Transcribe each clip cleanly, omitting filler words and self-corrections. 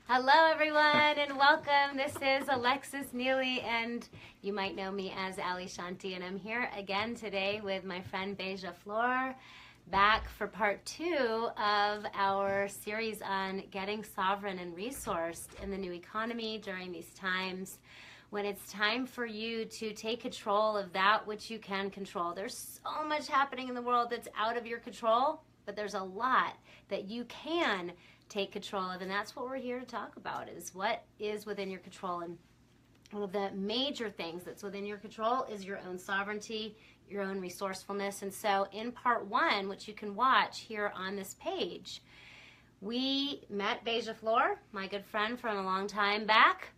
Hello everyone and welcome. This is Alexis Neely and you might know me as Ali Shanti, and I'm here again today with my friend Beja Flor, back for part 2 of our series on getting sovereign and resourced in the new economy during these times when it's time for you to take control of that which you can control. There's so much happening in the world that's out of your control, but there's a lot that you can take control of, and that's what we're here to talk about, is what is within your control. And one of the major things that's within your control is your own sovereignty, your own resourcefulness. And so in part 1, which you can watch here on this page, we met Beja Flor, my good friend from a long time back,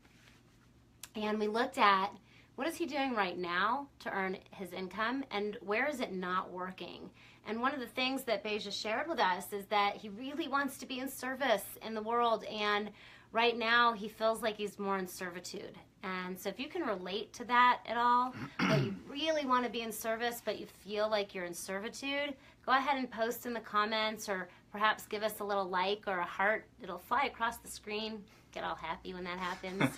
and we looked at what is he doing right now to earn his income and where is it not working. And one of the things that Beja shared with us is that he really wants to be in service in the world, and right now he feels like he's more in servitude. And so if you can relate to that at all, that you really want to be in service but you feel like you're in servitude, go ahead and post in the comments, or perhaps give us a little like or a heart. It'll fly across the screen. Get all happy when that happens.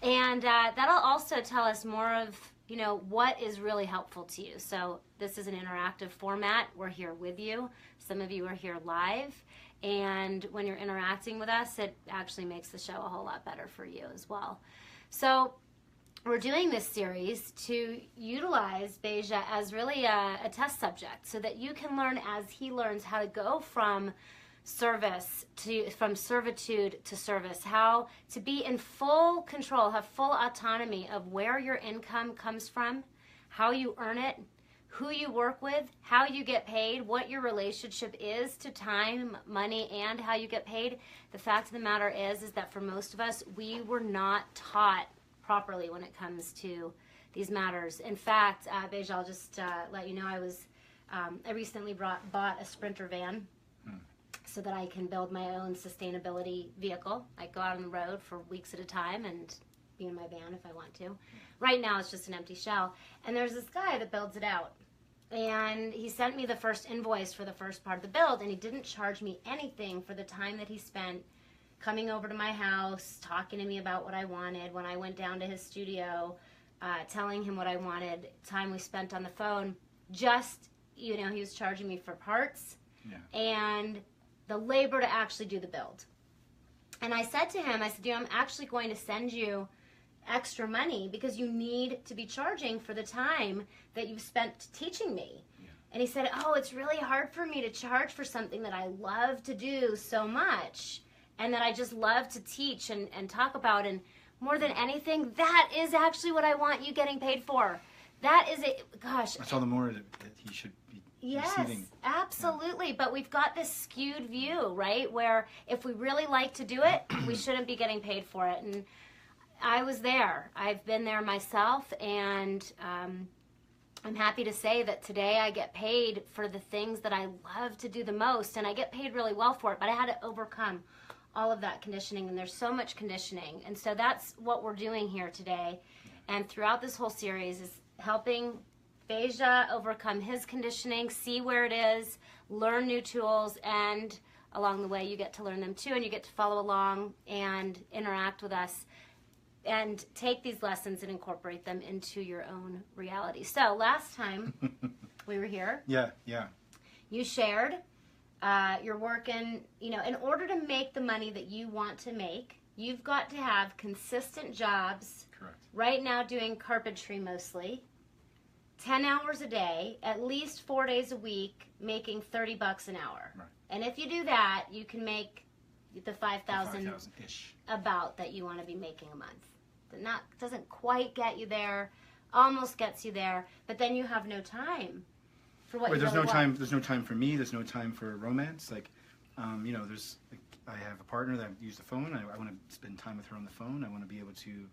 And that'll also tell us more of, you know, what is really helpful to you. So this is an interactive format. We're here with you. Some of you are here live. And when you're interacting with us, it actually makes the show a whole lot better for you as well. So we're doing this series to utilize Beja as really a test subject so that you can learn as he learns how to go from servitude to service, how to be in full control, have full autonomy of where your income comes from, how you earn it, who you work with, how you get paid, what your relationship is to time, money, and how you get paid. The fact of the matter is that for most of us, we were not taught properly when it comes to these matters. In fact, Beja, I'll just let you know, I recently bought a Sprinter van so that I can build my own sustainability vehicle. I go out on the road for weeks at a time and be in my van if I want to. Right now it's just an empty shell. And there's this guy that builds it out. And he sent me the first invoice for the first part of the build, and he didn't charge me anything for the time that he spent coming over to my house, talking to me about what I wanted. When I went down to his studio, telling him what I wanted, time we spent on the phone, just, you know, he was charging me for parts and the labor to actually do the build. And I said to him, you know, I'm actually going to send you extra money because you need to be charging for the time that you've spent teaching me. And he said, oh, it's really hard for me to charge for something that I love to do so much and that I just love to teach and talk about. And more than anything, that is actually what I want you getting paid for. That is it. Gosh. That's all the more that he should be receiving. Yes, absolutely. But we've got this skewed view, right? Where if we really like to do it, we shouldn't be getting paid for it. And I was there. I've been there myself. And I'm happy to say that today I get paid for the things that I love to do the most. And I get paid really well for it. But I had to overcome all of that conditioning. And there's so much conditioning. And so that's what we're doing here today. And throughout this whole series is helping Beja overcome his conditioning, see where it is, learn new tools, and along the way you get to learn them too, and you get to follow along and interact with us and take these lessons and incorporate them into your own reality. So last time we were here, you shared you're working, you know, in order to make the money that you want to make, you've got to have consistent jobs. Correct. Right now doing carpentry mostly, 10 hours a day, at least 4 days a week, making $30 an hour. Right. And if you do that, you can make the 5,000-ish about that you want to be making a month. Doesn't quite get you there, almost gets you there, but then you have no time for what you there's really no want. time. There's no time for me. There's no time for romance. Like, you know, I have a partner that I use the phone. I want to spend time with her on the phone. I want to be able to, you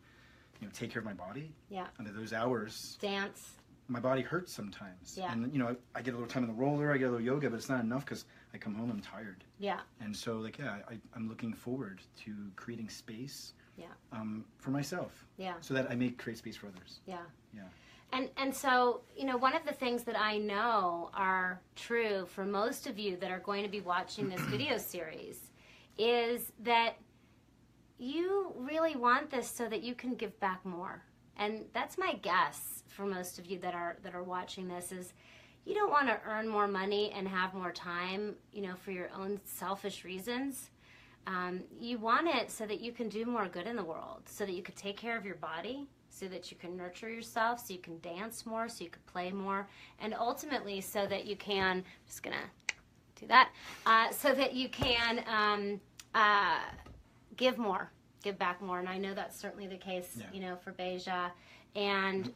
know, take care of my body. Yeah. Under those hours. Dance. My body hurts sometimes. Yeah. And, you know, I get a little time on the roller, I get a little yoga, but it's not enough because I come home, I'm tired. Yeah. And so, like, I'm looking forward to creating space for myself. Yeah. So that I may create space for others. Yeah. Yeah. And so, you know, one of the things that I know are true for most of you that are going to be watching this video series is that you really want this so that you can give back more. And that's my guess for most of you that are watching this, is you don't want to earn more money and have more time, for your own selfish reasons. You want it so that you can do more good in the world, so that you could take care of your body, so that you can nurture yourself, so you can dance more, so you can play more, and ultimately so that you can, I'm just going to do that, so that you can give more, give back more. And I know that's certainly the case, for Beja and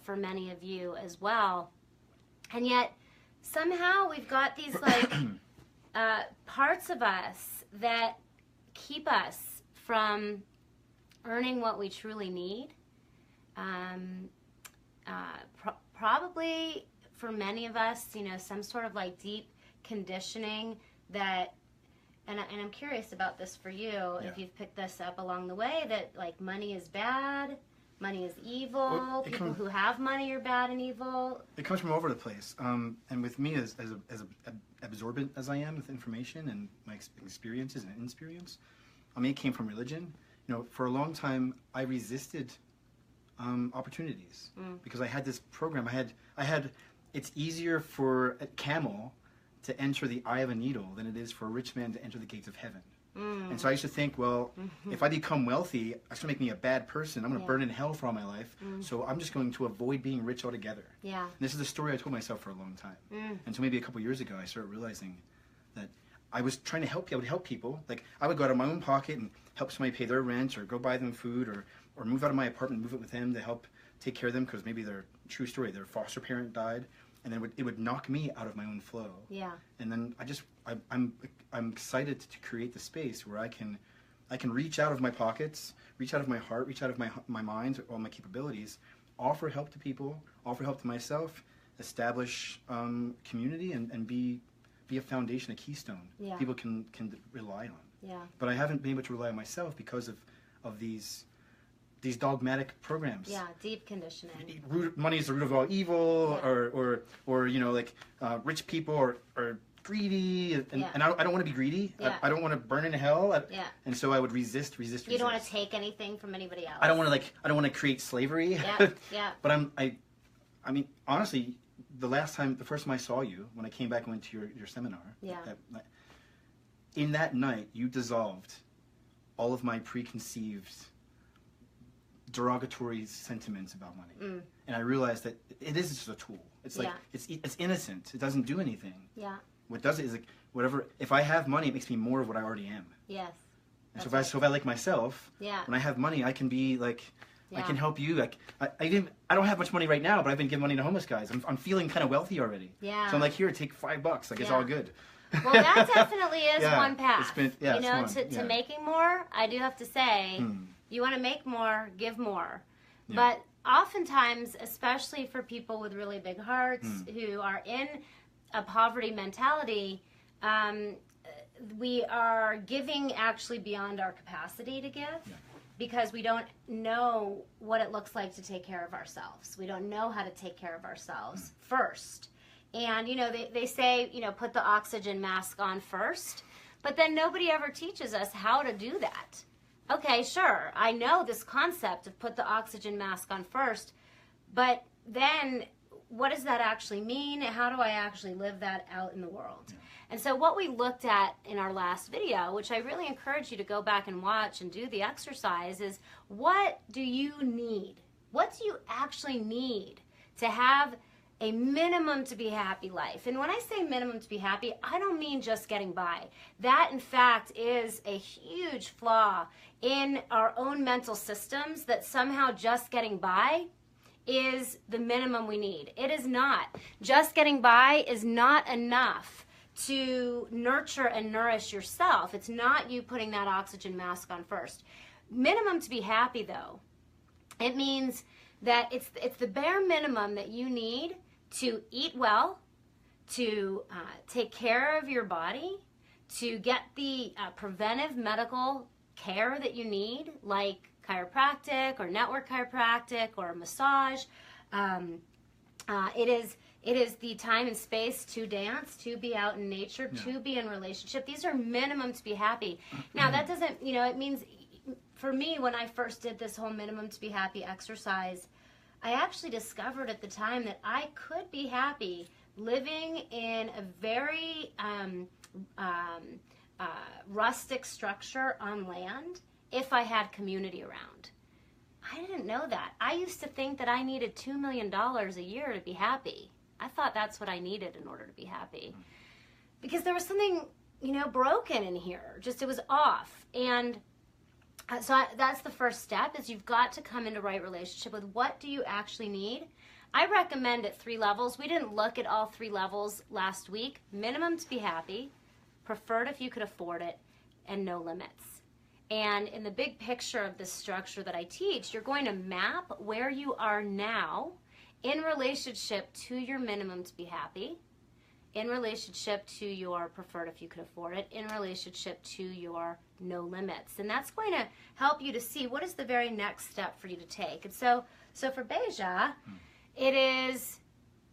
for many of you as well. And yet somehow we've got these parts of us that keep us from earning what we truly need. Probably for many of us, some sort of deep conditioning that, and I'm curious about this for you, if you've picked this up along the way, that money is bad, money is evil, well, people who have money are bad and evil. It comes from all over the place. And with me, as absorbent as I am with information and my experiences and inexperience, it came from religion. For a long time, I resisted opportunities because I had this program. I had. It's easier for a camel to enter the eye of a needle than it is for a rich man to enter the gates of heaven. And so I used to think, well, if I become wealthy, that's going to make me a bad person. I'm going to burn in hell for all my life. So I'm just going to avoid being rich altogether. Yeah. And this is the story I told myself for a long time. And so maybe a couple years ago, I started realizing that I was trying to help. I would help people. I would go out of my own pocket and help somebody pay their rent, or go buy them food, or move out of my apartment, move it with them to help take care of them, because maybe true story, their foster parent died. And then it would knock me out of my own flow. Yeah. And then I'm excited to create the space where I can reach out of my pockets, reach out of my heart, reach out of my mind, all my capabilities, offer help to people, offer help to myself, establish community, and be a foundation, a keystone people can rely on. Yeah. But I haven't been able to rely on myself because of these dogmatic programs. Yeah, deep conditioning. Money is the root of all evil, or rich people are greedy, and I don't want to be greedy. I don't want to burn in hell. And so I would resist. You don't want to take anything from anybody else. I don't want to create slavery. Yeah. But I mean, honestly, the first time I saw you, when I came back and went to your seminar, in that night, you dissolved all of my preconceived derogatory sentiments about money. And I realized that it is just a tool. It's it's innocent. It doesn't do anything. Yeah. What does it is whatever. If I have money, it makes me more of what I already am. Yes. And so if I like myself, when I have money, I can be I can help you. I don't have much money right now, but I've been giving money to homeless guys. I'm feeling kind of wealthy already. Yeah. So I'm here, take $5. It's all good. Well, that definitely is one path. It's been, to making more, I do have to say, you want to make more, give more. Yeah. But oftentimes, especially for people with really big hearts who are in a poverty mentality, we are giving actually beyond our capacity to give. Yeah. Because we don't know what it looks like to take care of ourselves. We don't know how to take care of ourselves first. And, they say, put the oxygen mask on first, but then nobody ever teaches us how to do that. Okay, sure, I know this concept of put the oxygen mask on first, but then what does that actually mean? How do I actually live that out in the world? Yeah. And so what we looked at in our last video, which I really encourage you to go back and watch and do the exercise, is what do you need? What do you actually need to have a minimum to be happy life? And when I say minimum to be happy, I don't mean just getting by. That, in fact, is a huge flaw in our own mental systems, that somehow just getting by is the minimum we need. It is not. Just getting by is not enough to nurture and nourish yourself. It's not you putting that oxygen mask on first. Minimum to be happy, though, it means that it's the bare minimum that you need to eat well, to take care of your body, to get the preventive medical care that you need, like chiropractic or network chiropractic or massage. It is the time and space to dance, to be out in nature, to be in relationship. These are minimum to be happy. Now, that doesn't, it means, for me, when I first did this whole minimum to be happy exercise, I actually discovered at the time that I could be happy living in a very rustic structure on land if I had community around. I didn't know that. I used to think that I needed $2 million a year to be happy. I thought that's what I needed in order to be happy. Because there was something, broken in here. Just, it was off. And so that's the first step, is you've got to come into right relationship with what do you actually need. I recommend at 3 levels. We didn't look at all 3 levels last week. Minimum to be happy, preferred if you could afford it, and no limits. And in the big picture of this structure that I teach, you're going to map where you are now in relationship to your minimum to be happy, in relationship to your preferred if you could afford it, in relationship to your no limits. And that's going to help you to see what is the very next step for you to take. And so for Beja, it is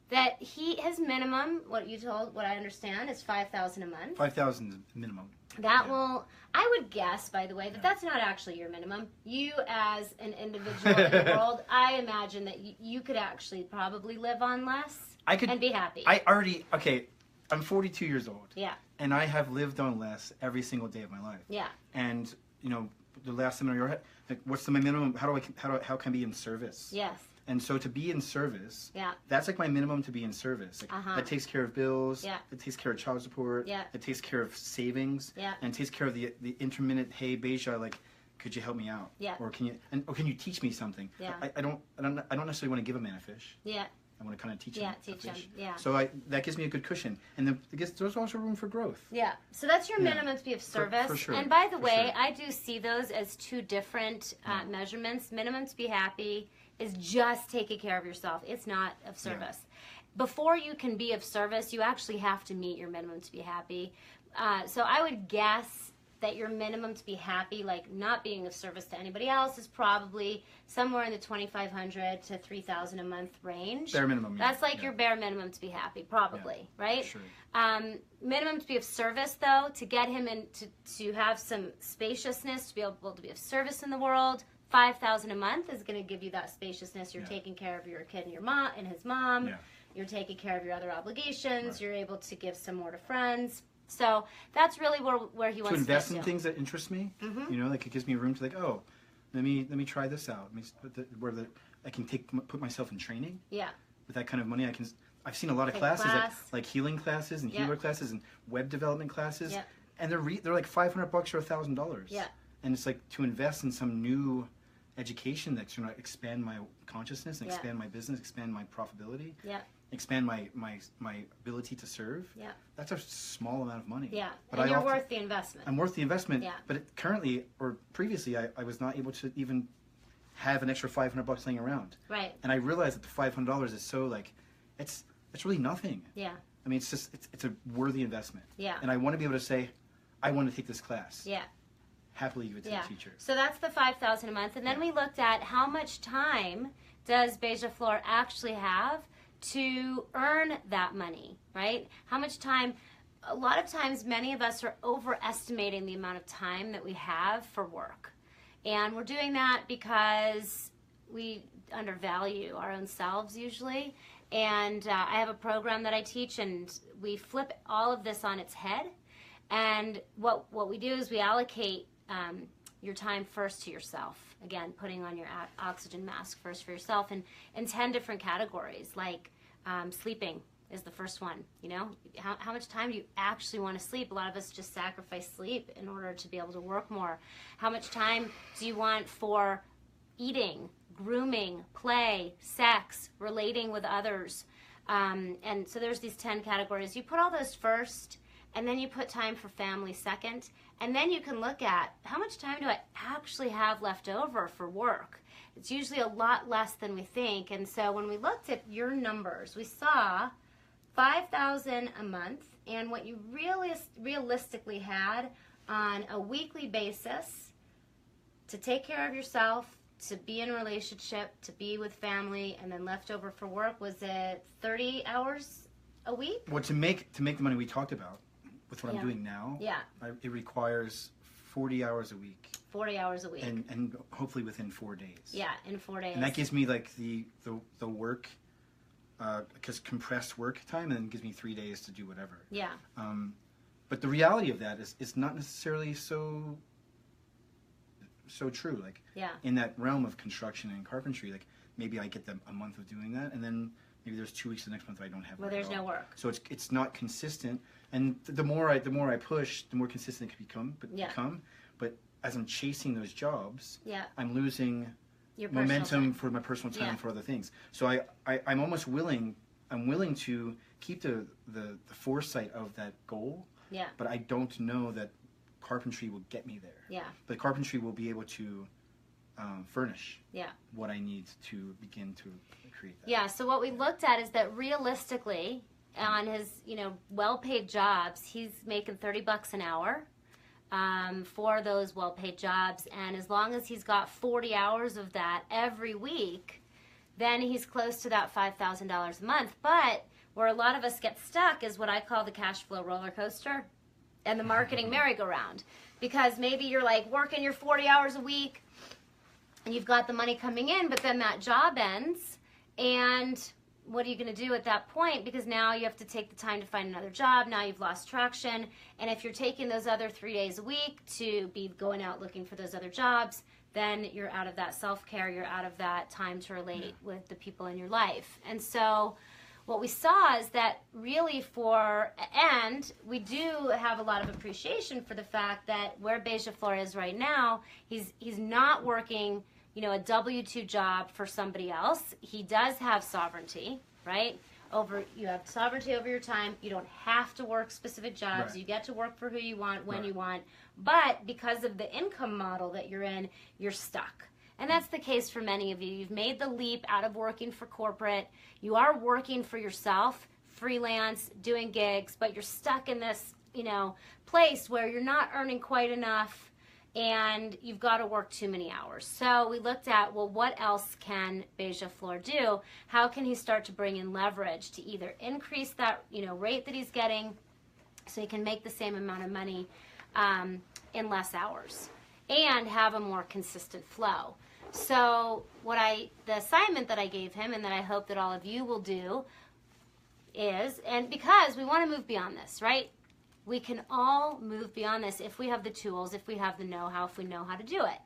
that his minimum, what I understand, is $5,000 a month. $5,000 minimum. That will, I would guess, by the way, that that's not actually your minimum. You, as an individual in the world, I imagine that you could actually probably live on less and be happy. I'm 42 years old. Yeah. And I have lived on less every single day of my life. Yeah. And, the last seminar you had, like, what's my minimum? How can I be in service? Yes. And so to be in service, yeah, that's like my minimum to be in service. Like, that takes care of bills. Yeah. It takes care of child support. Yeah. It takes care of savings. Yeah. And it takes care of the intermittent, hey, Beja, like, could you help me out? Yeah. Or can you teach me something? Yeah. I don't necessarily want to give a man a fish. Yeah. I want to kind of teach him. Yeah, teach him. Yeah. So that gives me a good cushion, and there's also room for growth. Yeah. So that's your minimum to be of service. For sure. And by the way, I do see those as 2 different measurements. Minimum to be happy is just taking care of yourself. It's not of service. Yeah. Before you can be of service, you actually have to meet your minimum to be happy. So I would guess that your minimum to be happy, like not being of service to anybody else, is probably somewhere in the $2,500 to $3,000 a month range. Bare minimum. That's like your bare minimum to be happy, probably, right? Sure. Minimum to be of service, though, to get him to have some spaciousness, to be able to be of service in the world. $5,000 a month is going to give you that spaciousness. You're taking care of your kid and your mom and his mom. Yeah. You're taking care of your other obligations. Right. You're able to give some more to friends. So that's really where he wants to invest in things that interest me. Mm-hmm. Like it gives me room to let me try this out. I can put myself in training. Yeah. With that kind of money, I've seen a lot of classes like healing classes and healer classes and web development classes, and they're like $500 or $1,000. Yeah. And it's like to invest in some new education that's going to expand my consciousness and expand my business, expand my profitability. Yeah. Expand my ability to serve. Yeah. That's a small amount of money. Yeah. But and you're worth the investment. I'm worth the investment. Yeah. But currently, or previously, I was not able to even have an extra $500 laying around. Right. And I realized that the $500 is so it's really nothing. Yeah. I mean, it's a worthy investment. Yeah. And I want to be able to say, I want to take this class. Yeah. Happily give it to the teacher. So that's the $5,000 a month. And then we looked at how much time does Beja Flor actually have to earn that money, right? How much time? A lot of times, many of us are overestimating the amount of time that we have for work. And we're doing that because we undervalue our own selves usually. And I have a program that I teach, and we flip all of this on its head. And what we do is we allocate your time first to yourself. Again, putting on your oxygen mask first for yourself, and in 10 different categories, like sleeping is the first one. How much time do you actually want to sleep? A lot of us just sacrifice sleep in order to be able to work more. How much time do you want for eating, grooming, play, sex, relating with others? And so there's these 10 categories. You put all those first, and then you put time for family second, and then you can look at how much time do I actually have left over for work. It's usually a lot less than we think. And so when we looked at your numbers, we saw $5,000 a month, and what you realistically had on a weekly basis to take care of yourself to be in a relationship, to be with family, and then left over for work, was it 30 hours a week? Well, to make the money we talked about with what Yeah. I'm doing now, Yeah. it requires 40 hours a week. 40 hours a week. And hopefully within 4 days. Yeah, in 4 days. And that gives me like the work, because compressed work time, and then gives me 3 days to do whatever. Yeah. But the reality of that is not necessarily so true. Like, Yeah. in that realm of construction and carpentry, like maybe I get a month of doing that, and then maybe there's 2 weeks the next month I don't have Well, work there's at all. no work. So it's not consistent, and the more I push, the more consistent it can become. But as I'm chasing those jobs, Yeah. I'm losing Your personal momentum time. for my personal time Yeah. and for other things. So I'm almost willing to keep the foresight of that goal, Yeah. but I don't know that carpentry will get me there. Yeah. But carpentry will be able to furnish Yeah. what I need to begin to create that. Yeah, so what we looked at is that realistically, on his, well-paid jobs, he's making $30 an hour for those well-paid jobs, and as long as he's got 40 hours of that every week, then he's close to that $5,000 a month. But where a lot of us get stuck is what I call the cash flow roller coaster and the marketing merry-go-round, because maybe you're like working your 40 hours a week and you've got the money coming in, but then that job ends, and what are you going to do at that point? Because now you have to take the time to find another job. Now you've lost traction. And if you're taking those other 3 days a week to be going out looking for those other jobs, then you're out of that self-care. You're out of that time to relate with the people in your life. And so what we saw is that really and we do have a lot of appreciation for the fact that where Beija Flor is right now, he's not working a W-2 job for somebody else. He does have sovereignty, right? You have sovereignty over your time. You don't have to work specific jobs. Right. You get to work for who you want, when Right. you want. But because of the income model that you're in, you're stuck. And that's the case for many of you. You've made the leap out of working for corporate. You are working for yourself, freelance, doing gigs, but you're stuck in this, place where you're not earning quite enough, and you've got to work too many hours. So we looked at, well, what else can Beija Flor do? How can he start to bring in leverage to either increase that, rate that he's getting so he can make the same amount of money in less hours and have a more consistent flow? So the assignment that I gave him, and that I hope that all of you will do, is, and because we want to move beyond this, right? We can all move beyond this if we have the tools, if we have the know-how, if we know how to do it.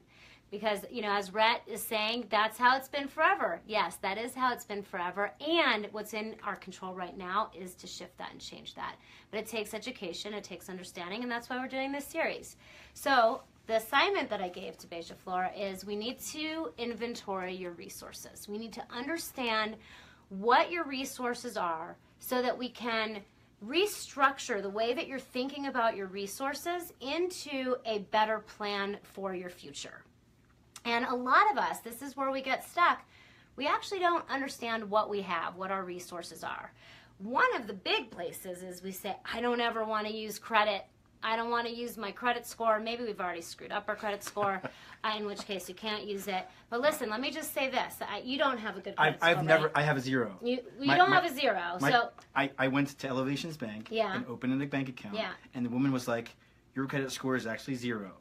Because, as Rhett is saying, that's how it's been forever. Yes, that is how it's been forever. And what's in our control right now is to shift that and change that. But it takes education, it takes understanding, and that's why we're doing this series. So the assignment that I gave to Beija Flor is we need to inventory your resources. We need to understand what your resources are so that we can restructure the way that you're thinking about your resources into a better plan for your future. And a lot of us, this is where we get stuck. We actually don't understand what we have, what our resources are. One of the big places is we say, I don't ever want to use credit. I don't want to use my credit score. Maybe we've already screwed up our credit score, in which case you can't use it. But listen, let me just say this. You don't have a good credit score, right? I have a zero. You don't have a zero. I went to Elevations Bank and opened a bank account. Yeah. And the woman was like, your credit score is actually zero.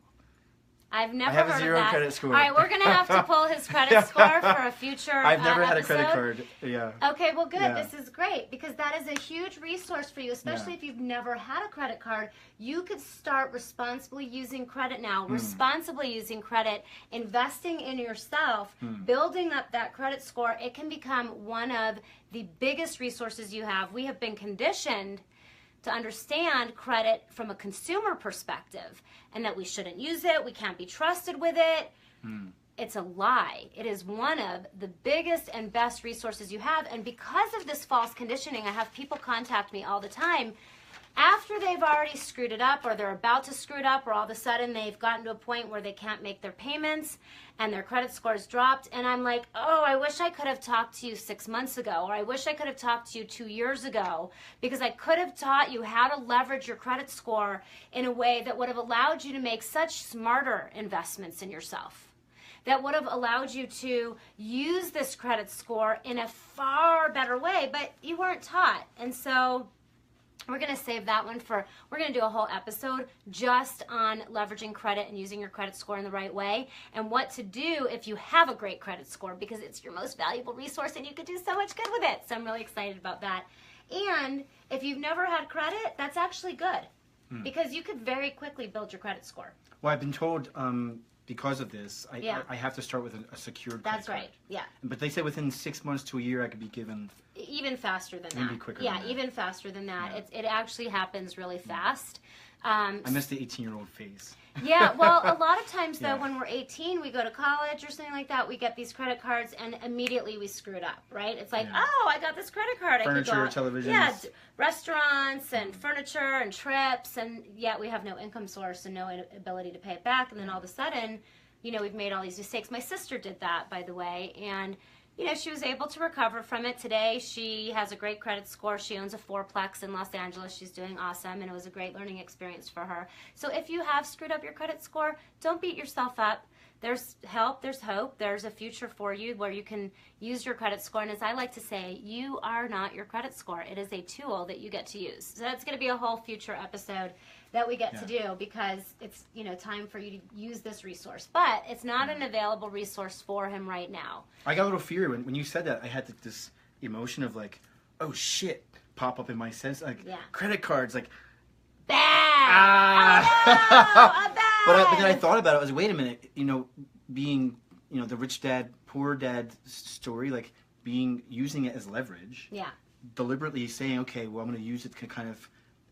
I've never have a heard zero of that. credit score. All right, we're going to have to pull his credit score for a future I've never had a credit episode. card. Yeah. Okay, well, good. Yeah. This is great because that is a huge resource for you, especially if you've never had a credit card. You could start responsibly using credit now, responsibly using credit, investing in yourself, building up that credit score. It can become one of the biggest resources you have. We have been conditioned to understand credit from a consumer perspective and that we shouldn't use it, we can't be trusted with it. It's a lie. It is one of the biggest and best resources you have. And because of this false conditioning, I have people contact me all the time after they've already screwed it up or they're about to screw it up, or all of a sudden they've gotten to a point where they can't make their payments and their credit scores dropped. And I'm like, oh, I wish I could have talked to you 6 months ago, or I wish I could have talked to you 2 years ago, because I could have taught you how to leverage your credit score in a way that would have allowed you to make such smarter investments in yourself. that would have allowed you to use this credit score in a far better way, but you weren't taught. And so we're going to save that one we're going to do a whole episode just on leveraging credit and using your credit score in the right way and what to do if you have a great credit score, because it's your most valuable resource and you could do so much good with it. So I'm really excited about that. And if you've never had credit, that's actually good because you could very quickly build your credit score. Well, I've been told because of this, I have to start with a secured credit That's right, card. yeah. But they say within 6 months to a year I could be given... Even faster than Maybe that. quicker Yeah, than that. even faster than that. Yeah. It actually happens really fast. I missed the 18-year-old phase. Yeah, well, a lot of times, though, Yeah. when we're 18, we go to college or something like that, we get these credit cards, and immediately we screw it up, right? It's like, Yeah. oh, I got this credit card. Furniture, I could go, televisions. Yeah, restaurants and furniture and trips, and yet we have no income source and no ability to pay it back, and then all of a sudden, you know, we've made all these mistakes. My sister did that, by the way, and you know, she was able to recover from it. Today, she has a great credit score. She owns a fourplex in Los Angeles. She's doing awesome, and it was a great learning experience for her. So if you have screwed up your credit score, don't beat yourself up. There's help, there's hope, there's a future for you where you can use your credit score. And as I like to say, you are not your credit score. It is a tool that you get to use. So that's going to be a whole future episode that we get to do, because it's, you know, time for you to use this resource. But it's not an available resource for him right now. I got a little fear when you said that. I had this emotion of like, oh shit, pop up in my sense. Like, credit cards, like, bad. Oh, no, bad. But then I thought about it. I was, wait a minute, you know, being, you know, the rich dad, poor dad story, like using it as leverage. Yeah. Deliberately saying, okay, well, I'm going to use it to kind of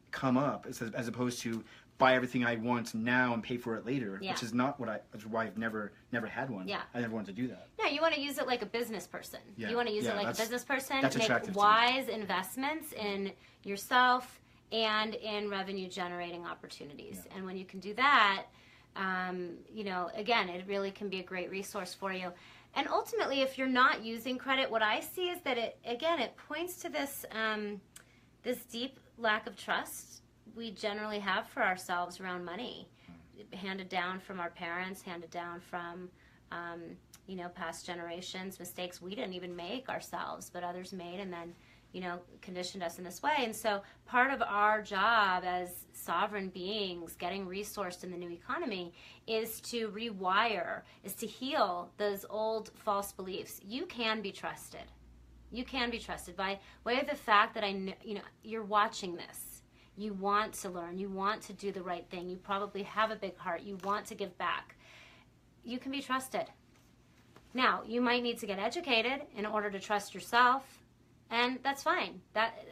come up as opposed to buy everything I want now and pay for it later, which is not that's why I've never had one. Yeah. I never wanted to do that. No, you want to use it like a business person. Yeah. You want to use it like a business person. That's make attractive to wise investments in yourself and in revenue generating opportunities. Yeah. And when you can do that, you know, again, it really can be a great resource for you. And ultimately, if you're not using credit, what I see is that it points to this this deep lack of trust we generally have for ourselves around money, handed down from our parents, handed down from you know, past generations, mistakes we didn't even make ourselves, but others made, and then, you know, conditioned us in this way. And so part of our job as sovereign beings getting resourced in the new economy is to rewire, is to heal those old false beliefs. You can be trusted. You can be trusted by way of the fact that you know, you're watching this. You want to learn. You want to do the right thing. You probably have a big heart. You want to give back. You can be trusted. Now, you might need to get educated in order to trust yourself, and that's fine. That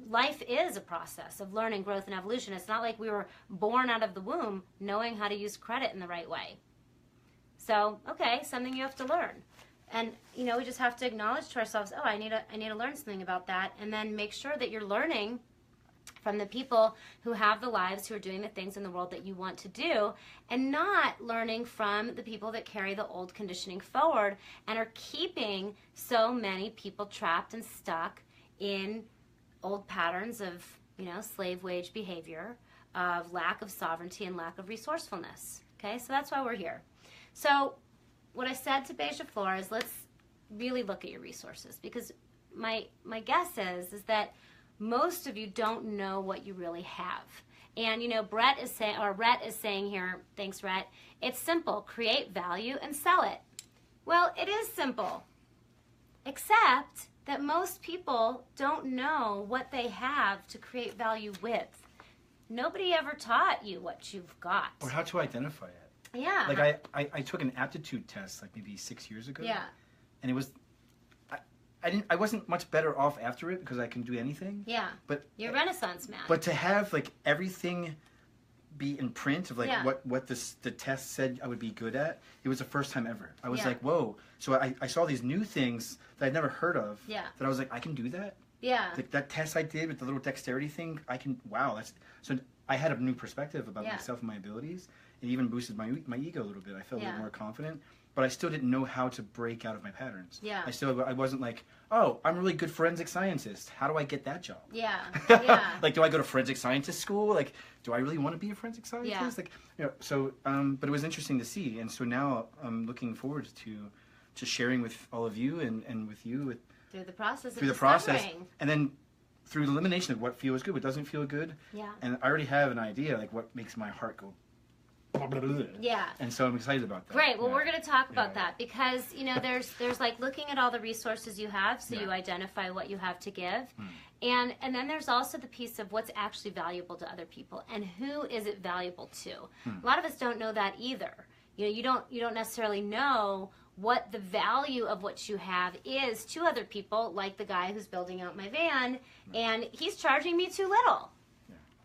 life is a process of learning, growth, and evolution. It's not like we were born out of the womb knowing how to use credit in the right way. So, okay, something you have to learn. And, you know, we just have to acknowledge to ourselves, oh, I need to learn something about that, and then make sure that you're learning from the people who have the lives, who are doing the things in the world that you want to do, and not learning from the people that carry the old conditioning forward and are keeping so many people trapped and stuck in old patterns of, you know, slave wage behavior, of lack of sovereignty and lack of resourcefulness. Okay, so that's why we're here. So what I said to Beija Flor is, let's really look at your resources, because my guess is that most of you don't know what you really have. And, you know, Rhett is saying here, thanks, Rhett, it's simple. Create value and sell it. Well, it is simple, except that most people don't know what they have to create value with. Nobody ever taught you what you've got. Or how to identify it. Yeah. Like I took an aptitude test like maybe 6 years ago. Yeah. And it was, I wasn't much better off after it because I can do anything. Yeah. But you're Renaissance man. But to have like everything be in print of like what the test said I would be good at, it was the first time ever. I was like, whoa. So I saw these new things that I'd never heard of. Yeah. That I was like, I can do that. Yeah. Like that test I did with the little dexterity thing, I can. Wow. So I had a new perspective about myself and my abilities, it even boosted my ego a little bit. I felt a Yeah. little more confident, but I still didn't know how to break out of my patterns. Yeah. I wasn't like, oh, I'm a really good forensic scientist. How do I get that job? Yeah. Yeah. Like, do I go to forensic scientist school? Like, do I really want to be a forensic scientist? Yeah. Like, you know, so, but it was interesting to see, and so now I'm looking forward to sharing with all of you and with you Through the process of through the process, discovering. and then through the elimination of what feels good, what doesn't feel good. Yeah. And I already have an idea, like what makes my heart go. Yeah. And so I'm excited about that. Great. Well, Yeah. we're going to talk about Yeah. that because, you know, there's like looking at all the resources you have, so Yeah. you identify what you have to give. And then there's also the piece of what's actually valuable to other people and who is it valuable to. A lot of us don't know that either. You know, you don't necessarily know what the value of what you have is to other people, like the guy who's building out my van, and he's charging me too little.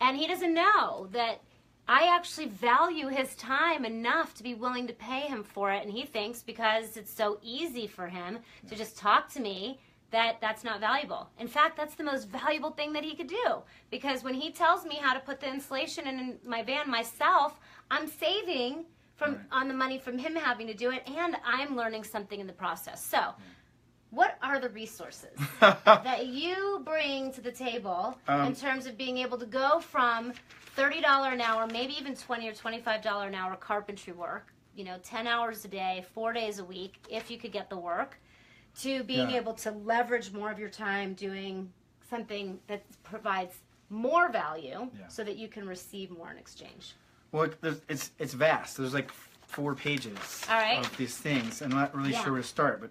And he doesn't know that I actually value his time enough to be willing to pay him for it, and he thinks because it's so easy for him to just talk to me that that's not valuable. In fact, that's the most valuable thing that he could do, because when he tells me how to put the insulation in my van myself, I'm saving on the money from him having to do it, and I'm learning something in the process. So, what are the resources that you bring to the table in terms of being able to go from $30 an hour, maybe even $20 or $25 an hour carpentry work, you know, 10 hours a day, 4 days a week, if you could get the work, to being able to leverage more of your time doing something that provides more value so that you can receive more in exchange? Well, it's vast. There's like 4 pages of these things. I'm not really sure where to start, but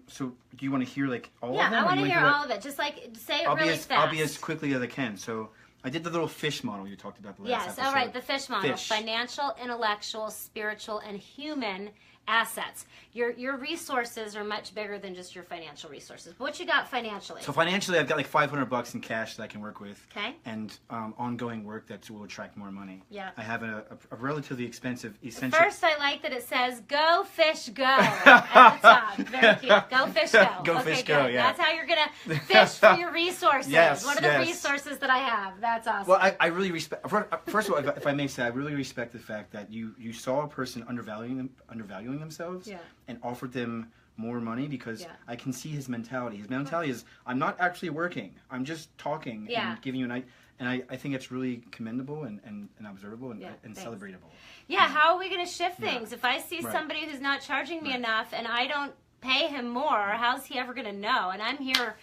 so do you want to hear like all of them? Yeah, I want to hear all of it. Just like say it really fast. I'll be as quickly as I can. So I did the little fish model you talked about the last episode. Yes, all right, the fish model. Fish. Financial, intellectual, spiritual, and human assets. Your resources are much bigger than just your financial resources. But what you got financially? So financially, I've got like $500 in cash that I can work with. Okay. And ongoing work that will attract more money. Yeah. I have a relatively expensive essential. First, I like that it says "Go fish go" at the top. Very cute. Go fish go. Go okay, fish good. go. Yeah. That's how you're gonna fish for your resources. Yes, What are the yes. resources that I have? That's awesome. Well, I really respect. First of all, if I may say, I really respect the fact that you saw a person undervaluing themselves, and offered them more money, because I can see his mentality. His mentality is, I'm not actually working. I'm just talking and giving you an idea. And I think it's really commendable and observable and celebratable. Yeah, how are we going to shift things? If I see somebody who's not charging me enough and I don't pay him more, how's he ever going to know? And I'm here,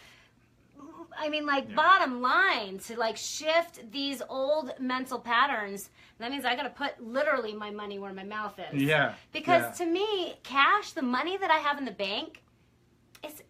I mean, like, bottom line, to like shift these old mental patterns. That means I got to put literally my money where my mouth is. Yeah. Because to me, cash, the money that I have in the bank, it's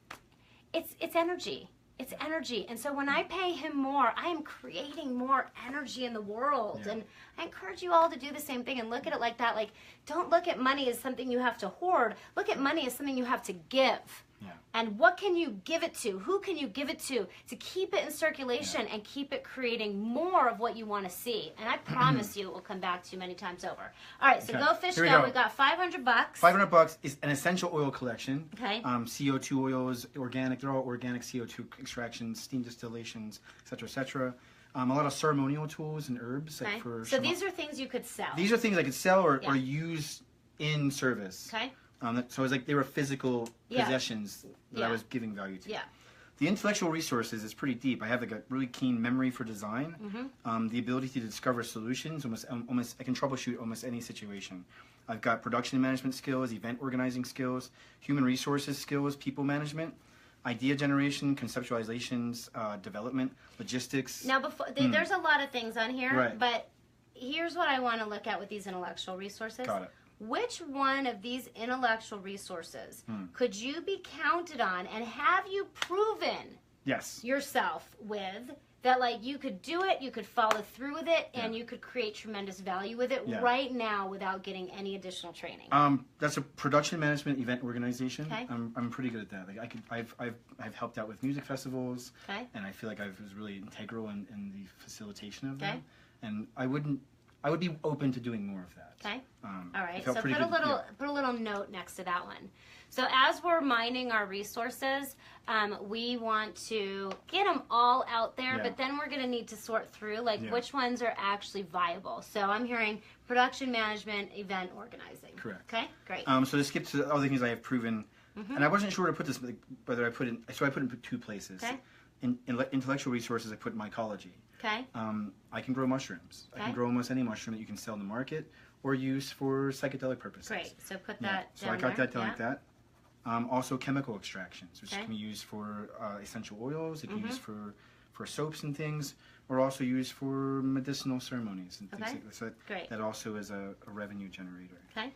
energy. It's energy. And so when I pay him more, I am creating more energy in the world. Yeah. And I encourage you all to do the same thing and look at it like that. Like, don't look at money as something you have to hoard. Look at money as something you have to give. Yeah. And what can you give it to? Who can you give it to keep it in circulation and keep it creating more of what you want to see? And I promise you it will come back to you many times over. All right, so Go Fish Here we Go. go. We've got $500. $500 is an essential oil collection. Okay. CO2 oils, organic. They're all organic CO2 extractions, steam distillations, etc., etc. A lot of ceremonial tools and herbs. Okay. Like for So these are things you could sell. These are things I could sell or use in service. Okay. So it's like they were physical possessions that I was giving value to. Yeah. The intellectual resources is pretty deep. I have like a really keen memory for design, the ability to discover solutions. Almost I can troubleshoot almost any situation. I've got production management skills, event organizing skills, human resources skills, people management, idea generation, conceptualizations, development, logistics. Now, there's a lot of things on here, Right. but here's what I want to look at with these intellectual resources. Got it. Which one of these intellectual resources could you be counted on, and have you proven yourself with that, like, you could do it, you could follow through with it, and you could create tremendous value with it right now without getting any additional training? That's a production management event organization. Okay. I'm pretty good at that. Like I've helped out with music festivals, Okay. and I feel like I was really integral in the facilitation of Okay. them. And I wouldn't I would be open to doing more of that. Okay. All right. It felt So pretty put good, a little note next to that one. So as we're mining our resources, we want to get them all out there, but then we're going to need to sort through which ones are actually viable. So I'm hearing production management, event organizing. Correct. Okay, great. So to skip to the other things I have proven, and I wasn't sure where to put this, whether I put in, so I put in 2 places. Okay. In intellectual resources, I put mycology. Okay. I can grow mushrooms. Okay. I can grow almost any mushroom that you can sell in the market or use for psychedelic purposes. Great. So put that So I got there. that down like that. Also chemical extractions, which Okay. can be used for essential oils. It can be used for soaps and things, or also used for medicinal ceremonies and things like that. So Great. that also is a revenue generator. Okay.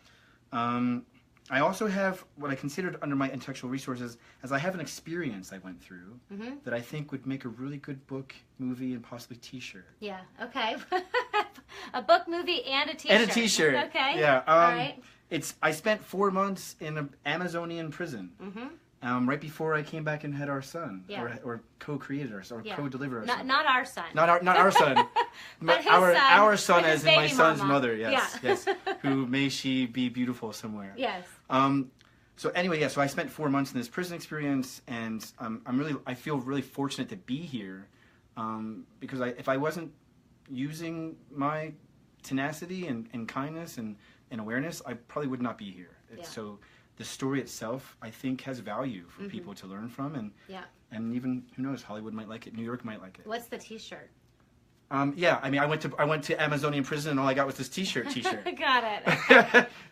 I also have what I considered under my intellectual resources, as I have an experience I went through that I think would make a really good book, movie, and possibly T-shirt. Yeah. Okay. A book, movie, and a T-shirt. And a T-shirt. Okay. Yeah. All right. I spent 4 months in an Amazonian prison. Right before I came back and had our son, or co-created our son, or co-delivered our son. Not our son. Not our son, but his our son, his as in my baby son's mama. mother. Yes, yes. Who may she be beautiful somewhere. Yes. So anyway, so I spent 4 months in this prison experience, and I feel really fortunate to be here, because if I wasn't using my tenacity and kindness and awareness, I probably would not be here. So the story itself, I think, has value for people to learn from, and even, who knows, Hollywood might like it, New York might like it. What's the T-shirt? Yeah, I mean, I went to Amazonian prison, and all I got was this T-shirt. Got it.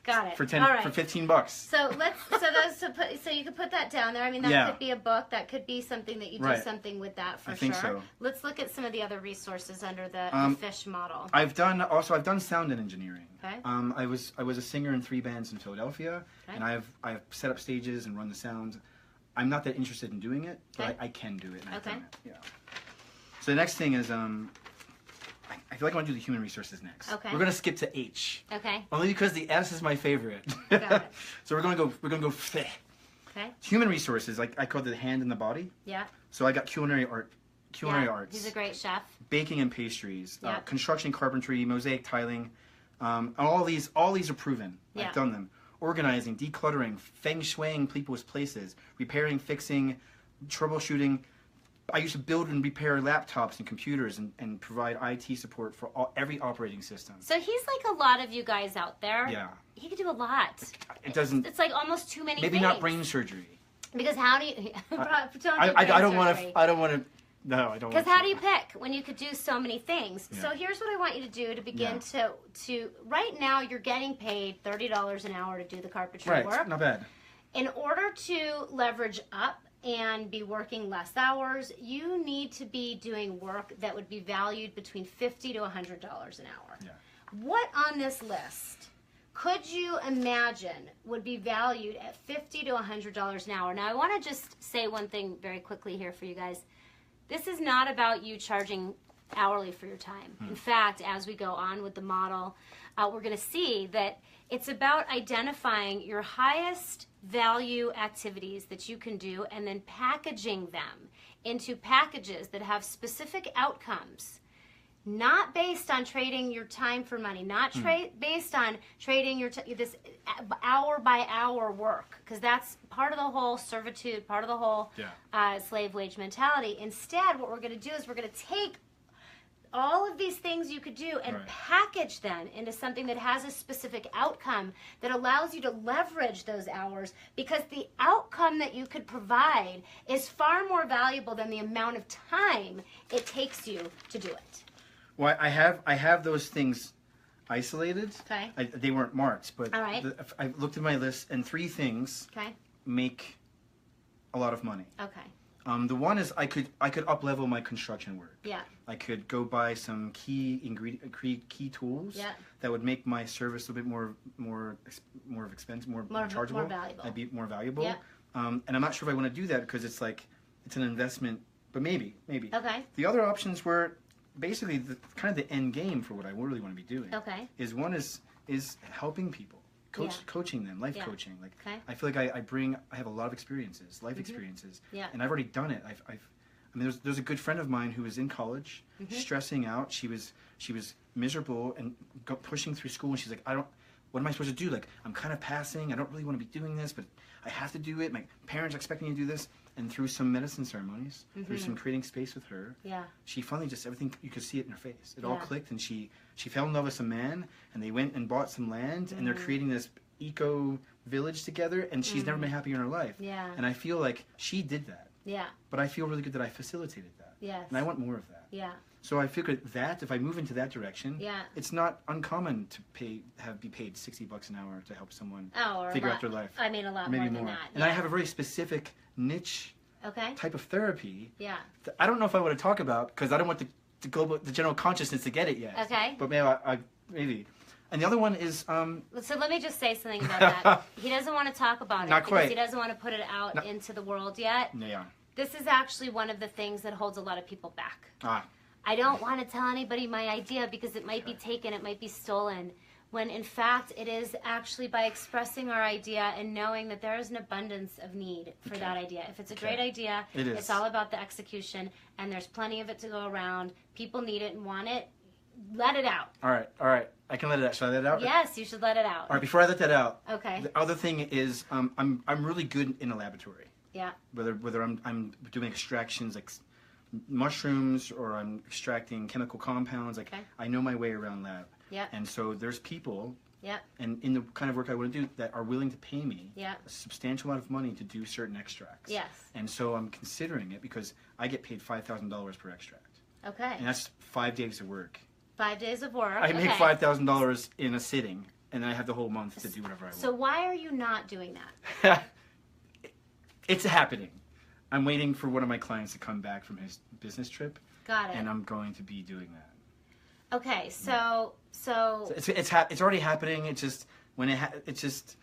Got it. For $15. So you could put that down there. I mean, that could be a book. That could be something that you do something with that for sure. I think so. Let's look at some of the other resources under the fish model. I've done sound and engineering. Okay. I was a singer in 3 bands in Philadelphia, and I've set up stages and run the sound. I'm not that interested in doing it, but I can do it. And I've done it. Yeah. So the next thing is I feel like I want to do the human resources next. Okay. We're gonna skip to H. Okay. Only because the S is my favorite. Got it. So we're gonna go F. Okay. Human resources, like I call it the hand and the body. Yeah. So I got culinary arts. He's a great chef. Baking and pastries, Yeah. construction, carpentry, mosaic tiling, and all these are proven. Yeah. I've done them. Organizing, decluttering, feng shuiing people's places, repairing, fixing, troubleshooting. I used to build and repair laptops and computers and provide IT support for every operating system. So he's like a lot of you guys out there. Yeah. He could do a lot. It doesn't. It's like almost too many. Maybe things. not brain surgery. Because how do you? I don't want to. I don't want to. No, I don't. Because how do you pick when you could do so many things? Yeah. So here's what I want you to do to begin to. Right now, you're getting paid $30 an hour to do the carpentry work. Not bad. In order to leverage up and be working less hours, you need to be doing work that would be valued between $50 to $100 an hour. Yeah. What on this list could you imagine would be valued at $50 to $100 an hour? Now, I want to just say one thing very quickly here for you guys. This is not about you charging hourly for your time. In fact, as we go on with the model, we're going to see that it's about identifying your highest value activities that you can do and then packaging them into packages that have specific outcomes, not based on trading your time for money, not based on trading your this hour by hour work, because that's part of the whole servitude, part of the whole slave wage mentality. Instead, what we're going to do is we're going to take all of these things you could do and package them into something that has a specific outcome that allows you to leverage those hours, because the outcome that you could provide is far more valuable than the amount of time it takes you to do it. Well, I have those things isolated. Okay. They weren't marked, but All right. I looked at my list, and 3 things make a lot of money. Okay. The one is I could up level my construction work. Yeah. I could go buy some key tools that would make my service a bit more expensive, more chargeable. More valuable. I'd be more valuable. Yeah. And I'm not sure if I want to do that, because it's an investment, but maybe. Okay. The other options were basically kind of the end game for what I really want to be doing. Okay. One is helping people. Coaching them, life coaching. I feel like I have a lot of experiences, life experiences, Yeah. and I've already done it. I mean, there's a good friend of mine who was in college, stressing out. She was miserable and pushing through school, and she's like, what am I supposed to do? Like, I'm kind of passing. I don't really want to be doing this, but I have to do it. My parents are expecting me to do this. And through some medicine ceremonies, through some creating space with her, she finally just, everything, you could see it in her face. It all clicked, and she fell in love with some man, and they went and bought some land, and they're creating this eco village together, and she's never been happier in her life. Yeah. And I feel like she did that. Yeah. But I feel really good that I facilitated that. Yes. And I want more of that. Yeah. So I figured that if I move into that direction, it's not uncommon to be paid $60 an hour to help someone figure out their life. I mean, a lot maybe more than that. And I have a very specific niche type of therapy. Yeah. I don't know if I want to talk about because I don't want the global, the general consciousness to get it yet. Okay. But maybe. And the other one is. So let me just say something about that. He doesn't want to talk about it because he doesn't want to put it out into the world yet. Yeah. This is actually one of the things that holds a lot of people back. I don't want to tell anybody my idea because it might be taken, it might be stolen. When in fact it is actually by expressing our idea and knowing that there is an abundance of need for that idea. If it's a great idea, it's all about the execution, and there's plenty of it to go around. People need it and want it. Let it out. All right. I can let it out. Should I let it out? Yes, you should let it out. All right. Before I let that out, the other thing is I'm really good in a laboratory. Yeah. Whether I'm doing extractions like mushrooms or I'm extracting chemical compounds, like I know my way around lab. Yeah. And so there's people. Yeah. And in the kind of work I want to do that are willing to pay me a substantial amount of money to do certain extracts. Yes. And so I'm considering it because I get paid $5,000 per extract. Okay. And that's 5 days of work. 5 days of work. I make $5,000 in a sitting, and then I have the whole month to do whatever I want. So why are you not doing that? It's happening. I'm waiting for one of my clients to come back from his business trip. Got it. And I'm going to be doing that. Okay, so it's already happening. It's just it's just.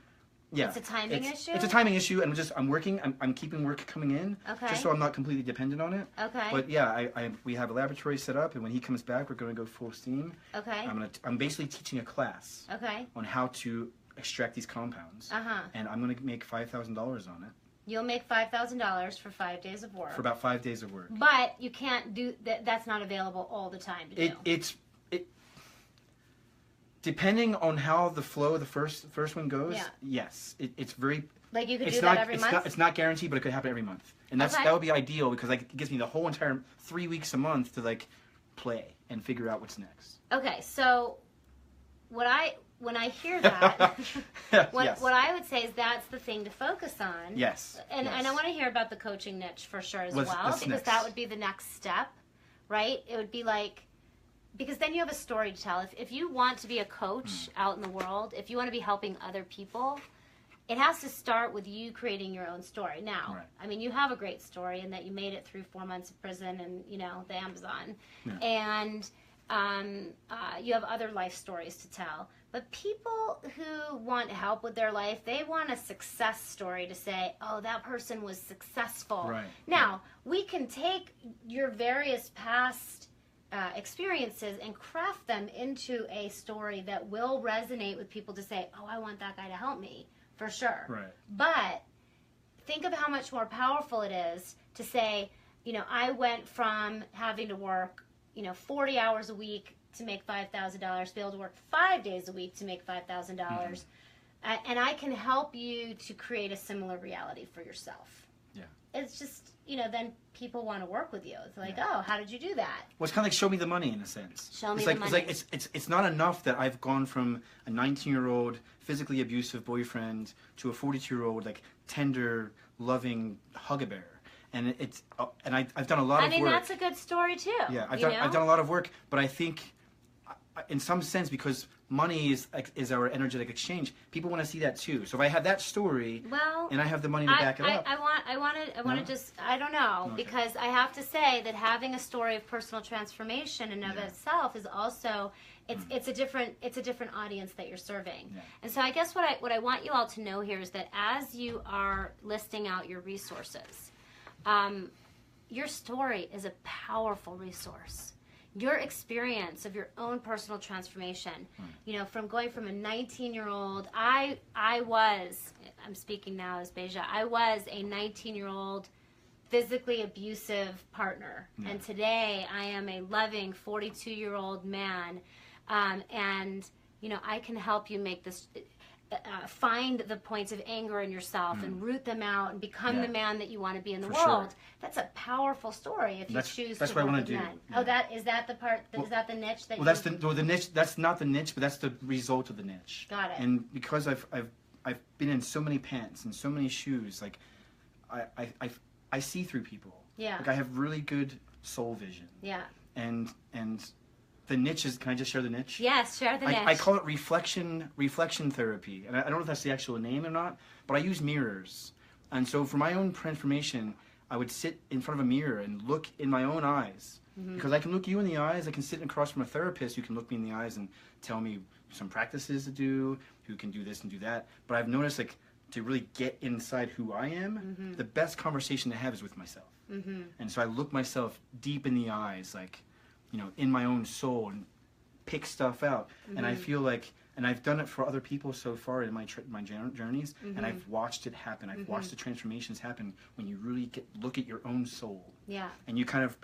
Yeah, it's a timing issue. It's a timing issue, and I'm working. I'm keeping work coming in, just so I'm not completely dependent on it. Okay. But yeah, we have a laboratory set up, and when he comes back, we're going to go full steam. Okay. I'm basically teaching a class. Okay. On how to extract these compounds. And I'm going to make $5,000 on it. You'll make $5,000 for 5 days of work. For about 5 days of work. But you can't do that. That's not available all the time to do. It's depending on how the flow of the first one goes. Yeah. Yes, it's very. Like you could do that every month. It's not guaranteed, but it could happen every month, and that would be ideal because it gives me the whole entire 3 weeks a month to play and figure out what's next. Okay, so when I hear that, what I would say is that's the thing to focus on. Yes. And I want to hear about the coaching niche for sure as well, because that would be the next step, right? It would be because then you have a story to tell. If you want to be a coach out in the world, if you want to be helping other people, it has to start with you creating your own story. Now, I mean, you have a great story in that you made it through 4 months of prison and, the Amazon. Yeah. And you have other life stories to tell. But people who want help with their life, they want a success story to say, oh, that person was successful. Right. Now, we can take your various past experiences and craft them into a story that will resonate with people to say, oh, I want that guy to help me, for sure. Right. But think of how much more powerful it is to say, I went from having to work, 40 hours a week to make $5,000, to be able to work 5 days a week to make $5,000, and I can help you to create a similar reality for yourself. Yeah. It's just, then people want to work with you. It's like, oh, how did you do that? Well, it's kind of like show me the money in a sense. Show me the money. It's not enough that I've gone from a 19-year-old physically abusive boyfriend to a 42-year-old tender, loving hug-a-bear. And I've done a lot of work. I mean, that's a good story too. Yeah, I've done a lot of work, but I think, in some sense, because money is our energetic exchange, people want to see that too. So if I have that story, and I have the money to back it up, I want to just, I don't know, because I have to say that having a story of personal transformation in of itself is also, it's a different audience that you're serving. Yeah. And so I guess what I want you all to know here is that as you are listing out your resources, your story is a powerful resource. Your experience of your own personal transformation, from going from a 19-year-old, I'm speaking now as Beja, I was a 19-year-old physically abusive partner. Yeah. And today I am a loving 42-year-old man. And, you know, I can help you make this, find the points of anger in yourself and root them out and become the man that you want to be in the world. Sure. That's a powerful story if you choose to work with men. Yeah. Oh, is that the part, is that the niche that that's the niche, that's not the niche, but that's the result of the niche. Got it. And because I've been in so many pants and so many shoes, like, I see through people. Yeah. Like, I have really good soul vision. Yeah. And the niche is, can I just share the niche? Yes, share the niche. I call it reflection therapy. And I don't know if that's the actual name or not, but I use mirrors. And so for my own transformation, I would sit in front of a mirror and look in my own eyes. Because I can look you in the eyes. I can sit across from a therapist who can look me in the eyes and tell me some practices to do, who can do this and do that. But I've noticed, like, to really get inside who I am, the best conversation to have is with myself. And so I look myself deep in the eyes, like, you know, in my own soul, and pick stuff out. And I feel like, and I've done it for other people so far in my journeys, and I've watched it happen. I've watched the transformations happen when you really look at your own soul. Yeah. And you kind of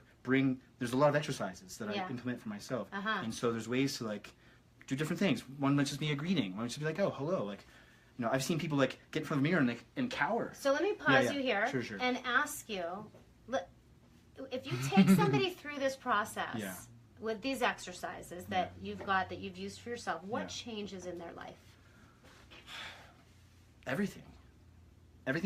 there's a lot of exercises that I implement for myself. And so there's ways to, like, do different things. One might just be a greeting. One might just be like, oh, hello. Like, you know, I've seen people, like, get in front of a mirror and cower. So let me pause you here and ask you, if you take somebody through this process with these exercises that you've got, that you've used for yourself, what changes in their life? Everything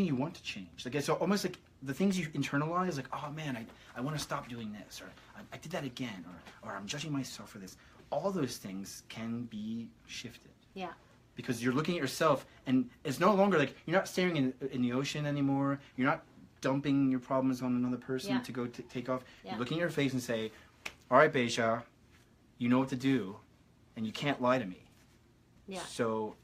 you want to change. Like, it's almost like the things you internalize, like, oh man, I want to stop doing this, or I did that again, or I'm judging myself for this. All those things can be shifted. Yeah. Because you're looking at yourself, and it's no longer like, you're not staring in the ocean anymore. You're not dumping your problems on another person to go take off. You're looking at your face and say, all right, Beja, you know what to do, and you can't lie to me. Yeah. So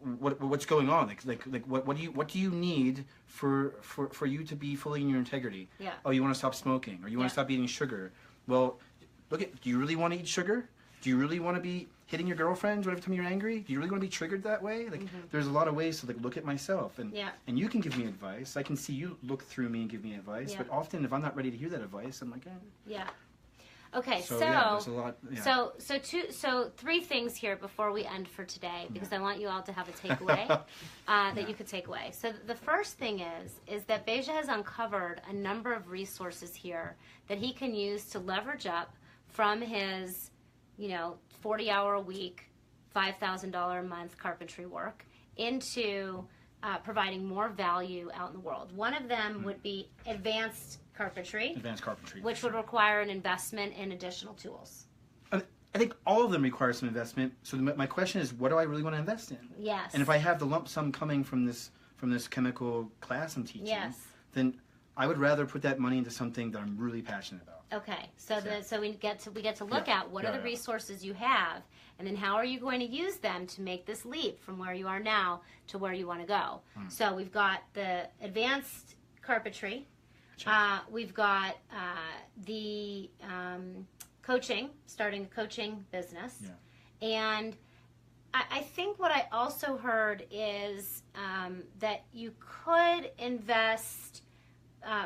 what's going on? Like what do you need for you to be fully in your integrity? Yeah. Oh, you want to stop smoking, or you want to stop eating sugar. Well, do you really want to eat sugar? Do you really want to be hitting your girlfriend whenever time you're angry? Do you really want to be triggered that way? Like, there's a lot of ways to, like, look at myself, and you can give me advice. I can see you look through me and give me advice. But often, if I'm not ready to hear that advice, I'm like, eh. Yeah. Okay, so there's a lot, so three things here before we end for today, because I want you all to have a takeaway that you could take away. So the first thing is that Beja has uncovered a number of resources here that he can use to leverage up from his, 40-hour a week, $5,000 a month carpentry work into providing more value out in the world. One of them would be advanced carpentry, which would require an investment in additional tools. I think all of them require some investment. So my question is, what do I really want to invest in? Yes. And if I have the lump sum coming from this chemical class I'm teaching, then I would rather put that money into something that I'm really passionate about. Okay, so we get to look at what are the resources you have, and then how are you going to use them to make this leap from where you are now to where you want to go. So we've got the advanced carpentry. We've got the coaching, starting a coaching business. Yeah. And I think what I also heard is that you could invest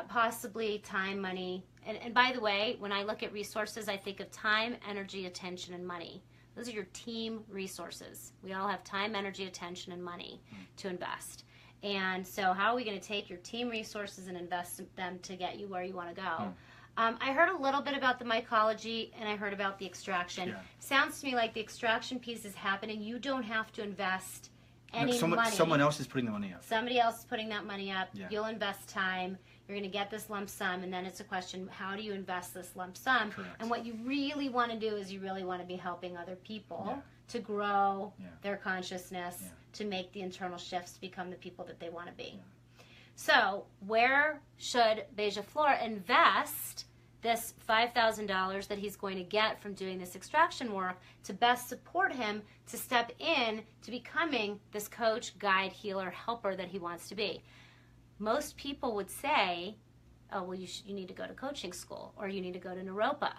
possibly time, money. And by the way, when I look at resources, I think of time, energy, attention, and money. Those are your team resources. We all have time, energy, attention, and money to invest. And so how are we going to take your team resources and invest them to get you where you want to go? I heard a little bit about the mycology, and I heard about the extraction. Yeah. Sounds to me like the extraction piece is happening. You don't have to invest any money. Someone else is putting the money up. Somebody else is putting that money up. Yeah. You'll invest time. You're going to get this lump sum, and then it's a question, how do you invest this lump sum? Correct. And what you really want to do is you really want to be helping other people to grow their consciousness, to make the internal shifts to become the people that they want to be. Yeah. So where should Beja Flor invest this $5,000 that he's going to get from doing this extraction work to best support him to step in to becoming this coach, guide, healer, helper that he wants to be? Most people would say, oh, well, you need to go to coaching school, or you need to go to Naropa.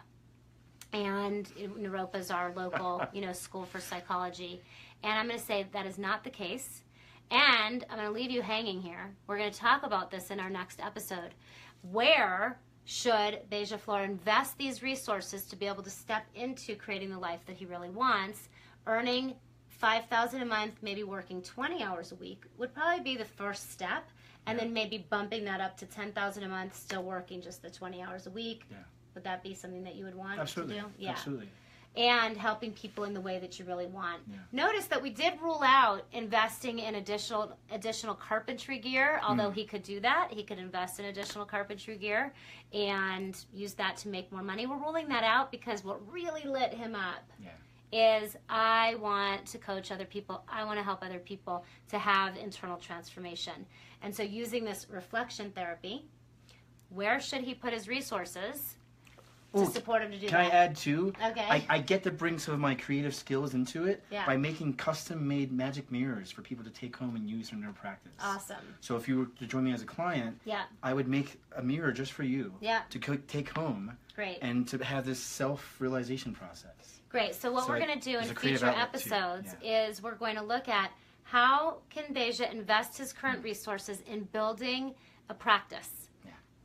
And Naropa is our local, school for psychology. And I'm going to say that is not the case. And I'm going to leave you hanging here. We're going to talk about this in our next episode. Where should Beija Flor invest these resources to be able to step into creating the life that he really wants? Earning $5,000 a month, maybe working 20 hours a week would probably be the first step, and then maybe bumping that up to $10,000 a month, still working just the 20 hours a week. Yeah. Would that be something that you would want Absolutely. to do? Yeah. Absolutely. And helping people in the way that you really want. Yeah. Notice that we did rule out investing in additional carpentry gear, although he could do that. He could invest in additional carpentry gear and use that to make more money. We're ruling that out because what really lit him up is I want to coach other people. I want to help other people to have internal transformation. And so using this reflection therapy, where should he put his resources to support him to do that? Can I add too? Okay. I get to bring some of my creative skills into it Yeah. by making custom-made magic mirrors for people to take home and use in their practice. Awesome. So if you were to join me as a client, I would make a mirror just for you to take home. Great. And to have this self-realization process. Great. So what we're going to do in future episodes is we're going to look at how can Beija invest his current resources in building a practice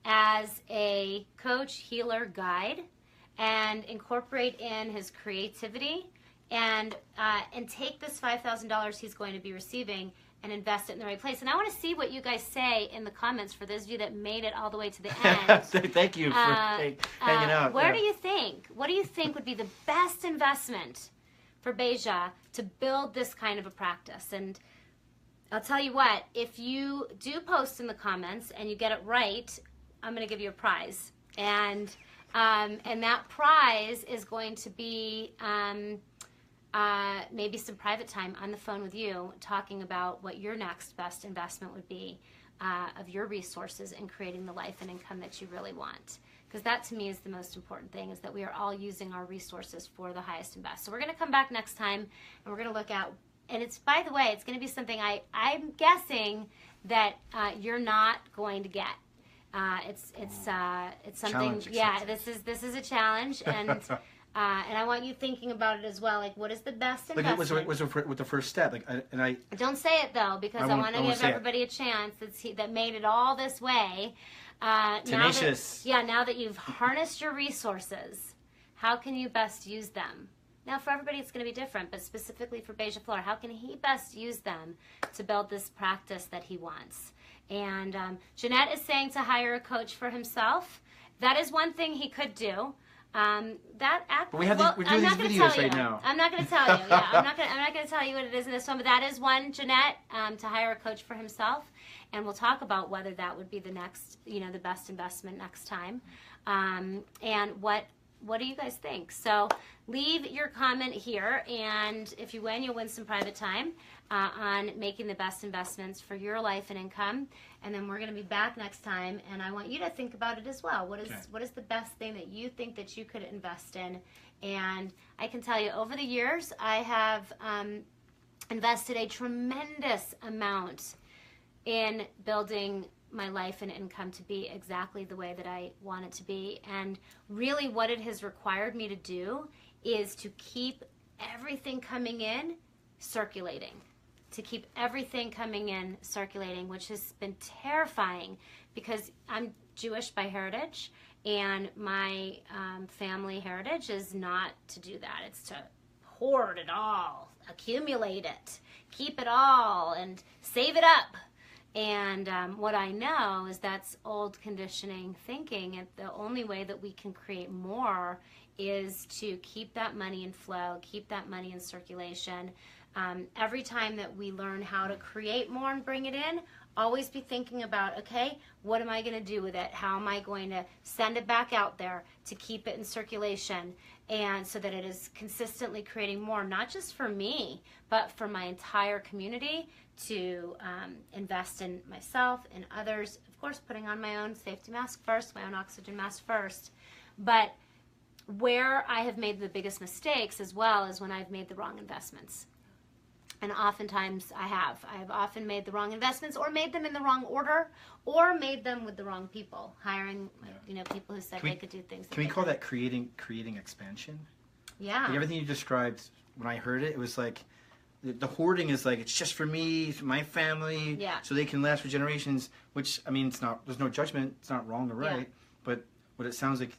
as a coach, healer, guide, and incorporate in his creativity and take this $5,000 he's going to be receiving and invest it in the right place. And I want to see what you guys say in the comments for those of you that made it all the way to the end. Thank you for hanging out. What do you think? What do you think would be the best investment for Beija to build this kind of a practice? And I'll tell you what, if you do post in the comments and you get it right, I'm going to give you a prize. And that prize is going to be maybe some private time on the phone with you talking about what your next best investment would be of your resources in creating the life and income that you really want. Because that to me is the most important thing, is that we are all using our resources for the highest and best. So we're going to come back next time and we're going to look at, and it's, by the way, it's going to be something I'm guessing that you're not going to get. It's something. This is a challenge, and I want you thinking about it as well. Like, what is the best investment? What's the first step? Don't say it though, because I want to give everybody a chance that made it all this way. Tenacious. Now that you've harnessed your resources, how can you best use them? Now, for everybody, it's going to be different, but specifically for Beija Flor, how can he best use them to build this practice that he wants? And Jeanette is saying to hire a coach for himself. That is one thing he could do. We're doing these videos right now. I'm not going to tell you. I'm not going to tell you what it is in this one, but that is one, Jeanette, to hire a coach for himself. And we'll talk about whether that would be the next, the best investment next time. And what do you guys think? So leave your comment here, and if you win, you'll win some private time on making the best investments for your life and income. And then we're going to be back next time, and I want you to think about it as well. What is the best thing that you think that you could invest in? And I can tell you, over the years, I have invested a tremendous amount in building my life and income to be exactly the way that I want it to be. And really what it has required me to do is to keep everything coming in circulating. To keep everything coming in circulating, which has been terrifying because I'm Jewish by heritage, and my family heritage is not to do that. It's to hoard it all, accumulate it, keep it all, and save it up. And what I know is that's old conditioning thinking, and the only way that we can create more is to keep that money in flow, keep that money in circulation. Every time that we learn how to create more and bring it in, always be thinking about, okay, what am I going to do with it? How am I going to send it back out there to keep it in circulation, and so that it is consistently creating more, not just for me, but for my entire community, to invest in myself and others. Of course, putting on my own safety mask first, my own oxygen mask first. But where I have made the biggest mistakes as well is when I've made the wrong investments. And oftentimes I have. I've often made the wrong investments, or made them in the wrong order, or made them with the wrong people, hiring people who said they could do things. Can we call that creating expansion? Yeah. Like everything you described, when I heard it, it was like the hoarding is like, it's just for me, for my family, Yeah. so they can last for generations, which, I mean, it's not, there's no judgment, it's not wrong or right, Yeah. but what it sounds like,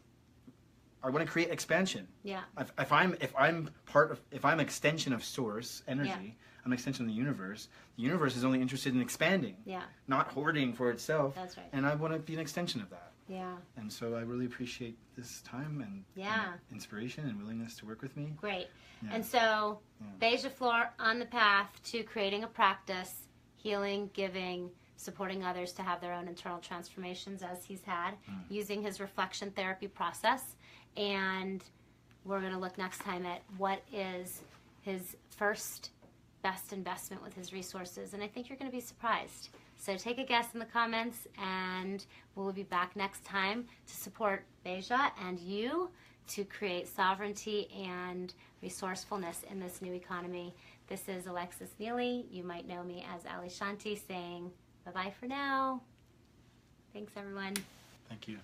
I want to create expansion. Yeah. If I'm an extension of source energy, Yeah. I'm an extension of the universe. The universe is only interested in expanding, Yeah. not hoarding for itself. That's right. And I want to be an extension of that. Yeah. And so I really appreciate this time and inspiration and willingness to work with me. Great. Yeah. And so, Beija Flor on the path to creating a practice, healing, giving, supporting others to have their own internal transformations as he's had, using his reflection therapy process. And we're going to look next time at what is his first best investment with his resources. And I think you're going to be surprised. So take a guess in the comments, and we'll be back next time to support Beija and you to create sovereignty and resourcefulness in this new economy. This is Alexis Neely. You might know me as Ali Shanti, saying bye-bye for now. Thanks, everyone. Thank you.